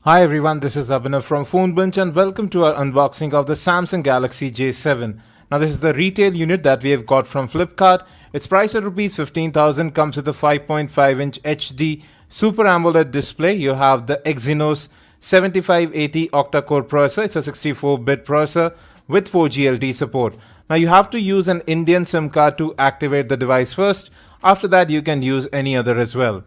Hi everyone, this is Abhinav from Phone Bunch and welcome to our unboxing of the Samsung Galaxy J7. Now this is the retail unit that we have got from Flipkart. It's priced at Rs 15,000, comes with a 5.5-inch HD Super AMOLED display. You have the Exynos 7580 octa-core processor. It's a 64-bit processor with 4G LTE support. Now you have to use an Indian SIM card to activate the device first. After that you can use any other as well.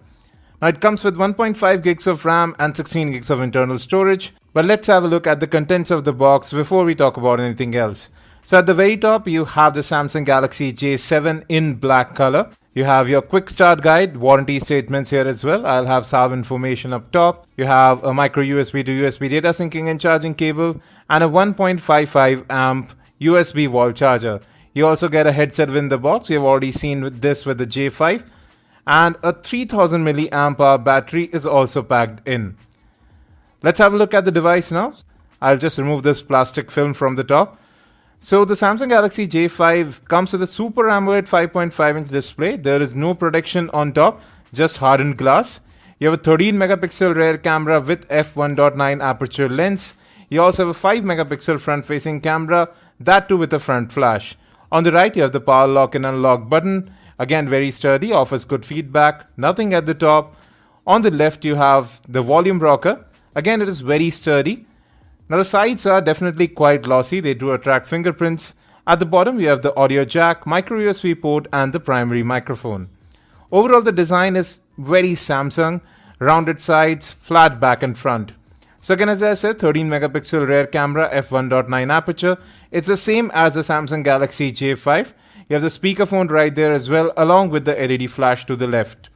Now it comes with 1.5 gigs of RAM and 16 gigs of internal storage. But let's have a look at the contents of the box before we talk about anything else. So at the very top you have the Samsung Galaxy J7 in black color. You have your quick start guide, warranty statements here as well. I'll have some information up top. You have a micro USB to USB data syncing and charging cable and a 1.55 amp USB wall charger. You also get a headset within the box. You've already seen this with the J5. And a 3000 milliamp hour battery is also packed in. Let's have a look at the device now. I'll just remove this plastic film from the top. So the Samsung Galaxy J5 comes with a Super AMOLED 5.5-inch display. There is no protection on top, just hardened glass. You have a 13 megapixel rear camera with f1.9 aperture lens. You also have a 5 megapixel front-facing camera, that too with a front flash. On the right you have the power lock and unlock button. Again, very sturdy, offers good feedback, nothing at the top. On the left, you have the volume rocker. Again, it is very sturdy. Now, the sides are definitely quite glossy. They do attract fingerprints. At the bottom, you have the audio jack, micro USB port, and the primary microphone. Overall, the design is very Samsung. Rounded sides, flat back and front. So again, as I said, 13 megapixel rear camera, f1.9 aperture. It's the same as the Samsung Galaxy J5. You have the speakerphone right there as well, along with the LED flash to the left.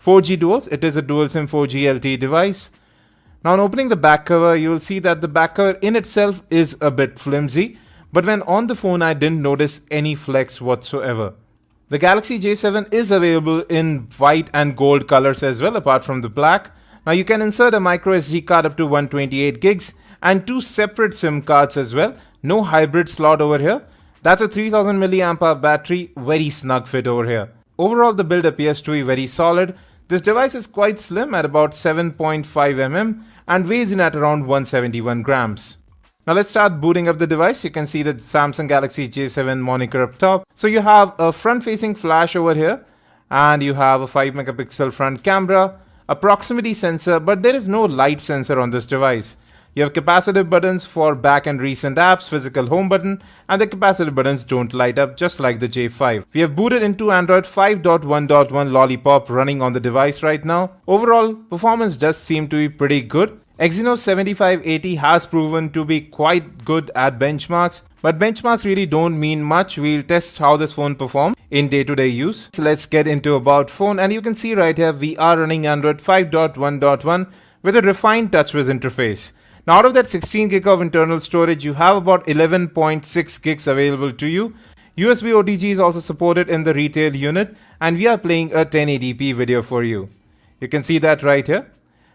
4G duals, it is a dual SIM 4G LTE device. Now on opening the back cover, you will see that the back cover in itself is a bit flimsy, but when on the phone I didn't notice any flex whatsoever. The Galaxy J7 is available in white and gold colors as well, apart from the black. Now you can insert a micro SD card up to 128 gigs and two separate SIM cards as well. No hybrid slot over here. That's a 3000 milliamp hour battery, very snug fit over here. Overall, the build appears to be very solid. This device is quite slim at about 7.5 mm and weighs in at around 171 grams. Now let's start booting up the device. You can see the Samsung Galaxy J7 moniker up top. So you have a front-facing flash over here and you have a 5 megapixel front camera, a proximity sensor, but there is no light sensor on this device. You have capacitive buttons for back and recent apps, physical home button, and the capacitive buttons don't light up just like the J5. We have booted into Android 5.1.1 Lollipop running on the device right now. Overall, performance does seem to be pretty good. Exynos 7580 has proven to be quite good at benchmarks, but benchmarks really don't mean much. We'll test how this phone performs in day-to-day use. So let's get into about phone, and you can see right here we are running Android 5.1.1 with a refined TouchWiz interface. Now out of that 16 gig of internal storage, you have about 11.6 gigs available to you. USB OTG is also supported in the retail unit, and we are playing a 1080p video for you. You can see that right here.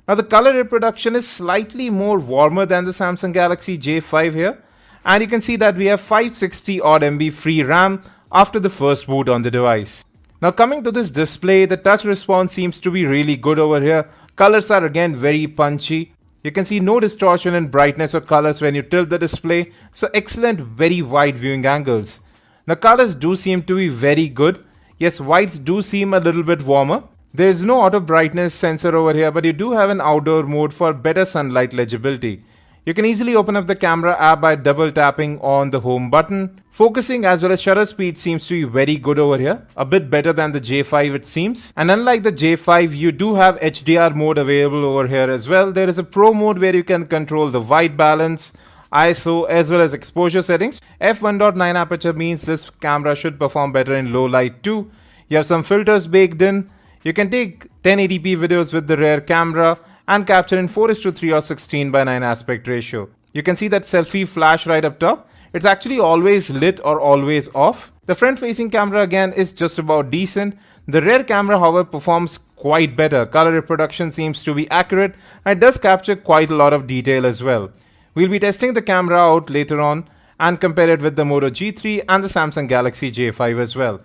Now the color reproduction is slightly more warmer than the Samsung Galaxy J5 here, and you can see that we have 560 odd MB free RAM after the first boot on the device. Now coming to this display, the touch response seems to be really good over here. Colors are again very punchy. You can see no distortion in brightness or colors when you tilt the display, so excellent, very wide viewing angles. Now colors do seem to be very good. Yes, whites do seem a little bit warmer. There is no auto brightness sensor over here, but you do have an outdoor mode for better sunlight legibility. You can easily open up the camera app by double tapping on the home button. Focusing as well as shutter speed seems to be very good over here, a bit better than the J5 it seems. And unlike the J5, you do have HDR mode available over here as well. There is a Pro mode where you can control the white balance, ISO as well as exposure settings. f1.9 aperture means this camera should perform better in low light too. You have some filters baked in. You can take 1080p videos with the rear camera and capture in 4:3 or 16:9 aspect ratio. You can see that selfie flash right up top. It's actually always lit or always off. The front facing camera again is just about decent. The rear camera however performs quite better. Color reproduction seems to be accurate and it does capture quite a lot of detail as well. We'll be testing the camera out later on and compare it with the Moto G3 and the Samsung Galaxy J5 as well.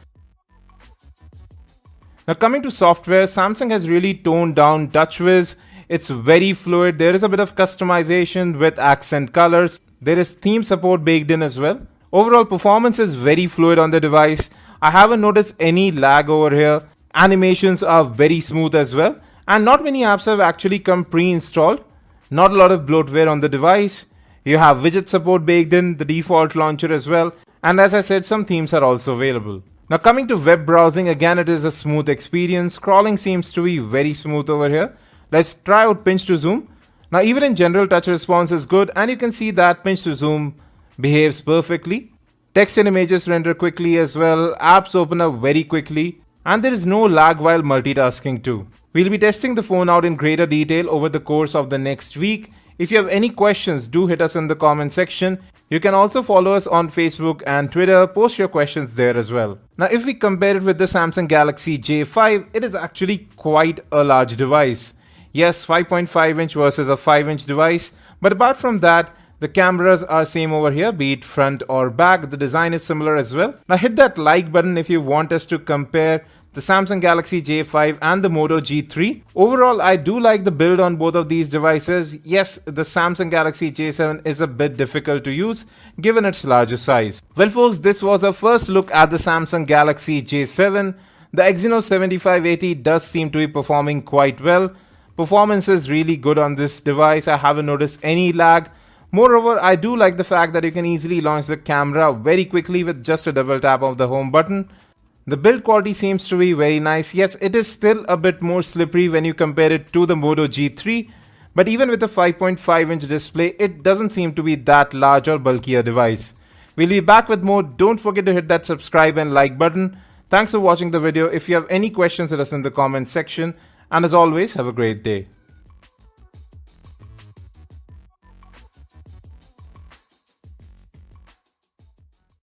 Now coming to software, Samsung has really toned down TouchWiz. It's very fluid. There is a bit of customization with accent colors. There is theme support baked in as well. Overall performance is very fluid on the device. I haven't noticed any lag over here. Animations are very smooth as well. And not many apps have actually come pre-installed. Not a lot of bloatware on the device. You have widget support baked in, the default launcher as well. And as I said, some themes are also available. Now coming to web browsing, again it is a smooth experience. Scrolling seems to be very smooth over here. Let's try out pinch to zoom. Now even in general, touch response is good, and you can see that pinch to zoom behaves perfectly. Text and images render quickly as well. Apps open up very quickly, and there is no lag while multitasking too. We'll be testing the phone out in greater detail over the course of the next week. If you have any questions, do hit us in the comment section. You can also follow us on Facebook and Twitter. Post your questions there as well. Now if we compare it with the Samsung Galaxy J5, it is actually quite a large device. Yes, 5.5 inch versus a 5 inch device, but apart from that, the cameras are same over here, be it front or back. The design is similar as well. Now hit that like button if you want us to compare the Samsung Galaxy J5 and the Moto G3. Overall, I do like the build on both of these devices. Yes, the Samsung Galaxy J7 is a bit difficult to use given its larger size. Well folks, this was our first look at the Samsung Galaxy J7. The Exynos 7580 does seem to be performing quite well. Performance is really good on this device. I haven't noticed any lag. Moreover, I do like the fact that you can easily launch the camera very quickly with just a double tap of the home button. The build quality seems to be very nice. Yes, it is still a bit more slippery when you compare it to the Moto G3, but even with a 5.5 inch display, it doesn't seem to be that large or bulkier device. We'll be back with more. Don't forget to hit that subscribe and like button. Thanks for watching the video. If you have any questions, let us in the comment section. And as always, have a great day.